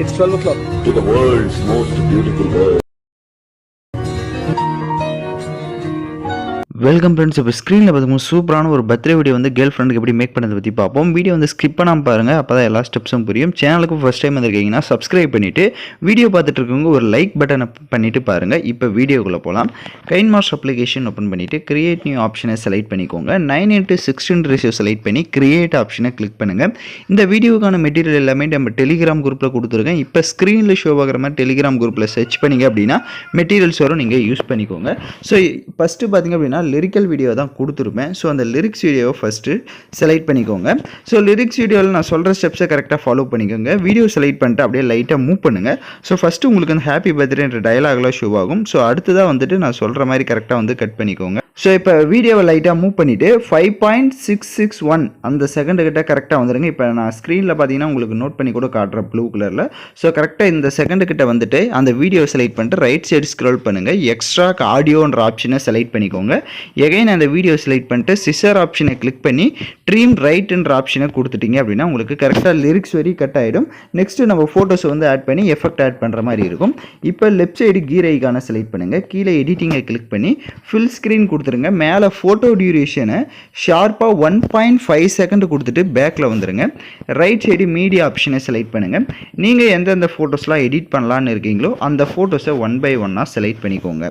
It's 12 o'clock. To the world's most beautiful girl. Welcome friends. இப்போ ஸ்க்ரீனில் பார்த்துக்கோங்க சூப்பரான ஒரு பர்த்டே வீடியோ வந்து கேர்ள் ஃப்ரெண்டுக்கு எப்படி மேக் பண்ணதை பற்றி பார்ப்போம். வீடியோ வந்து ஸ்கிப் பண்ணாமல் பாருங்கள், அப்போ தான் எல்லா ஸ்டெப்ஸும் புரியும். சேனலுக்கு ஃபஸ்ட் டைம் வந்திருக்கீங்கன்னா சப்ஸ்கிரைப் பண்ணிவிட்டு வீடியோ பார்த்துட்டு இருக்கவங்க ஒரு லைக் பட்டனை பண்ணிவிட்டு பாருங்கள். இப்போ வீடியோக்குள்ளே போகலாம். கைன்மாஸ்டர் அப்ளிகேஷன் ஓப்பன் பண்ணிவிட்டு கிரியேட் நியூ ஆப்ஷனை செலக்ட் பண்ணிக்கோங்க. 9:16 ரேஷியோ செலக்ட் பண்ணி கிரியேட் ஆப்ஷனை கிளிக் பண்ணுங்கள். இந்த வீடியோக்கான மெட்டீரியல் எல்லாமே நம்ம டெலிகிராம் குரூப்பில் கொடுத்துருக்கேன். இப்போ ஸ்க்ரீனில் ஷோ ஆகிற மாதிரி டெலிகிராம் குரூப்பில் சர்ச் பண்ணிங்க அப்படின்னா மெட்டீரியல்ஸ் வரும், நீங்கள் யூஸ் பண்ணிக்கோங்க. ஸோ ஃபஸ்ட்டு பார்த்திங்க அப்படின்னா லிரிக்கல் வீடியோ தான் கொடுத்துருப்பேன். ஸோ அந்த லிரிக்ஸ் வீடியோவை ஃபஸ்ட்டு செலக்ட் பண்ணிக்கோங்க. ஸோ லிரிக்ஸ் வீடியோவில் நான் சொல்கிற ஸ்டெப்ஸை கரெக்டாக ஃபாலோ பண்ணிக்கோங்க. வீடியோ செலக்ட் பண்ணிட்டு அப்படியே லைட்டாக மூவ் பண்ணுங்கள். ஸோ ஃபஸ்ட்டு உங்களுக்கு அந்த ஹாப்பி பர்த்டேன்ற டயலாக்லாம் ஷோ ஆகும். ஸோ அடுத்ததாக வந்துட்டு நான் சொல்கிற மாதிரி கரெக்டாக வந்து கட் பண்ணிக்கோங்க. ஸோ இப்போ வீடியோவை லைட்டாக மூவ் பண்ணிவிட்டு 5.661 அந்த செகண்டுக்கிட்ட கரெக்டாக வந்துடுங்க. இப்போ நான் ஸ்க்ரீனில் பார்த்தீங்கன்னா உங்களுக்கு நோட் பண்ணி கூட காட்டுறேன் ப்ளூ கலரில். ஸோ கரெக்டாக இந்த செகண்டுக்கிட்ட வந்துட்டு அந்த வீடியோவை செலக்ட் பண்ணிட்டு ரைட் சைடு ஸ்க்ரோல் பண்ணுங்கள். எக்ஸ்ட்ரா ஆடியோன்ற ஆப்ஷனை செலக்ட் பண்ணிக்கோங்க. எகைன் அந்த வீடியோ செலக்ட் பண்ணிட்டு சிசர் ஆப்ஷனை கிளிக் பண்ணி ட்ரீம் ரைட்ன்ற ஆப்ஷனை கொடுத்துட்டீங்க அப்படின்னா உங்களுக்கு கரெக்டாக லிரிக்ஸ் வரி கட் ஆகிடும். நெக்ஸ்ட்டு நம்ம ஃபோட்டோஸை வந்து ஆட் பண்ணி எஃபெக்ட் ஆட் பண்ணுற மாதிரி இருக்கும். இப்போ லெஃப்ட் சைடு கீர் ஐகானை செலக்ட் பண்ணுங்கள். கீழே எடிட்டிங்கை கிளிக் பண்ணி ஃபுல் ஸ்க்ரீன் கொடுத்துருங்க. மேலே ஃபோட்டோ டியூரேஷனை ஷார்ப்பாக 1.5 செகண்ட் கொடுத்துட்டு பேக்கில் வந்துடுங்க. ரைட் சைடு மீடியா ஆப்ஷனை செலக்ட் பண்ணுங்கள். நீங்கள் எந்தெந்த ஃபோட்டோஸ்லாம் எடிட் பண்ணலான்னு இருக்கீங்களோ அந்த ஃபோட்டோஸை 1 by 1 செலக்ட் பண்ணிக்கோங்க.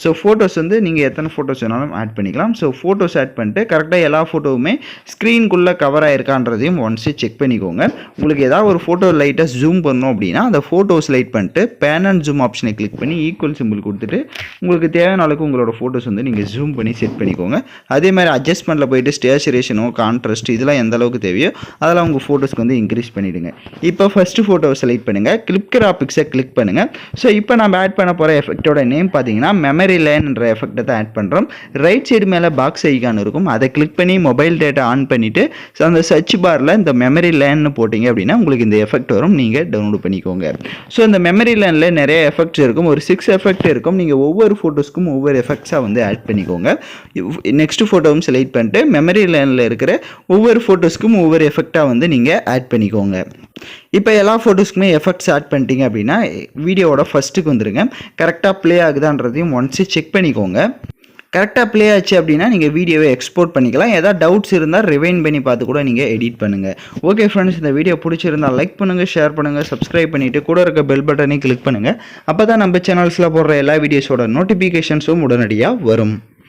ஸோ ஃபோட்டோஸ் வந்து நீங்கள் எத்தனை ஃபோட்டோஸ் வேணாலும் ஆட் பண்ணிக்கலாம். ஸோ ஃபோட்டோஸ் ஆட் பண்ணிட்டு கரெக்டாக எல்லா ஃபோட்டோவுமே ஸ்க்ரீனுக்குள்ளே கவர் ஆகிருக்கான்றதையும் ஒன்ஸு செக் பண்ணிக்கோங்க. உங்களுக்கு ஏதாவது ஒரு ஃபோட்டோ லைட்டாக ஜூம் பண்ணணும் அப்படின்னா அந்த ஃபோட்டோ செலக்ட் பண்ணிட்டு பேன் அண்ட் ஜூம் ஆப்ஷனை கிளிக் பண்ணி ஈக்குவல் சிம்பிள் கொடுத்துட்டு உங்களுக்கு தேவையான அளவுக்கு உங்களோட ஃபோட்டோஸ் வந்து நீங்கள் ஜூம் பண்ணி செட் பண்ணிக்கோங்க. அதே மாதிரி அட்ஜஸ்ட்மெண்ட்டில் போயிட்டு ஸ்டேச்சுரேஷனோ கான்ட்ராஸ்ட் இதெல்லாம் எந்த அளவுக்கு தேவையோ அதெல்லாம் உங்கள் ஃபோட்டோஸ்க்கு வந்து இன்க்ரீஸ் பண்ணிவிடுங்க. இப்போ ஃபஸ்ட்டு ஃபோட்டோவை செலக்ட் பண்ணுங்கள். கிளிக் கிராபிக்ஸை கிளிக் பண்ணுங்கள். ஸோ இப்போ நம்ம ஆட் பண்ண போகிற எஃபெக்டோட நேம் பார்த்தீங்கன்னா மெமரி லேன்ன்ற எஃபெக்டை தான் ஆட் பண்ணுறோம். ரைட் சைடு மேலே பாக்ஸ் ஐகான் இருக்கும், அதை கிளிக் பண்ணி மொபைல் டேட்டா ஆன் பண்ணிவிட்டு அந்த சர்ச் பாரில் இந்த மெமரி லேன்னு போட்டிங்க அப்படின்னா உங்களுக்கு இந்த எஃபெக்ட் வரும். நீங்கள் டவுன்லோட் பண்ணிக்கோங்க. ஸோ இந்த மெமரி லேனில் நிறைய எஃபெக்ட்ஸ் இருக்கும், ஒரு 6 எஃபெக்ட் இருக்கும். நீங்கள் ஒவ்வொரு ஃபோட்டோஸ்க்கும் ஒவ்வொரு எஃபெக்ட்ஸாக வந்து ஆட் பண்ணிக்கோங்க. நெக்ஸ்ட் ஃபோட்டோவும் செலக்ட் பண்ணிட்டு மெமரி லேனில் இருக்கிற ஒவ்வொரு ஃபோட்டோஸ்க்கும் ஒவ்வொரு எஃபெக்டாக வந்து நீங்கள் ஆட் பண்ணிக்கோங்க. இப்போ எல்லா ஃபோட்டோஸ்க்குமே எஃபெக்ட்ஸ் ஆட் பண்ணிட்டீங்க அப்படின்னா வீடியோவோட ஃபஸ்ட்டுக்கு வந்துடுங்க. கரெக்டாக ப்ளே ஆகுதான்றதையும் ஒன்ஸு செக் பண்ணிக்கோங்க. கரெக்டாக ப்ளே ஆச்சு அப்படின்னா நீங்கள் வீடியோவை எக்ஸ்போர்ட் பண்ணிக்கலாம். ஏதாவது டவுட்ஸ் இருந்தால் ரிவைன் பண்ணி பார்த்து கூட நீங்கள் எடிட் பண்ணுங்கள். ஓகே ஃப்ரெண்ட்ஸ், இந்த வீடியோ பிடிச்சிருந்தால் லைக் பண்ணுங்கள், ஷேர் பண்ணுங்கள், சப்ஸ்கிரைப் பண்ணிவிட்டு கூட இருக்க பெல் பட்டனையும் கிளிக் பண்ணுங்கள். அப்போ தான் நம்ம சேனல்ஸில் போடுற எல்லா வீடியோஸோட நோட்டிஃபிகேஷன்ஸும் உடனடியாக வரும்.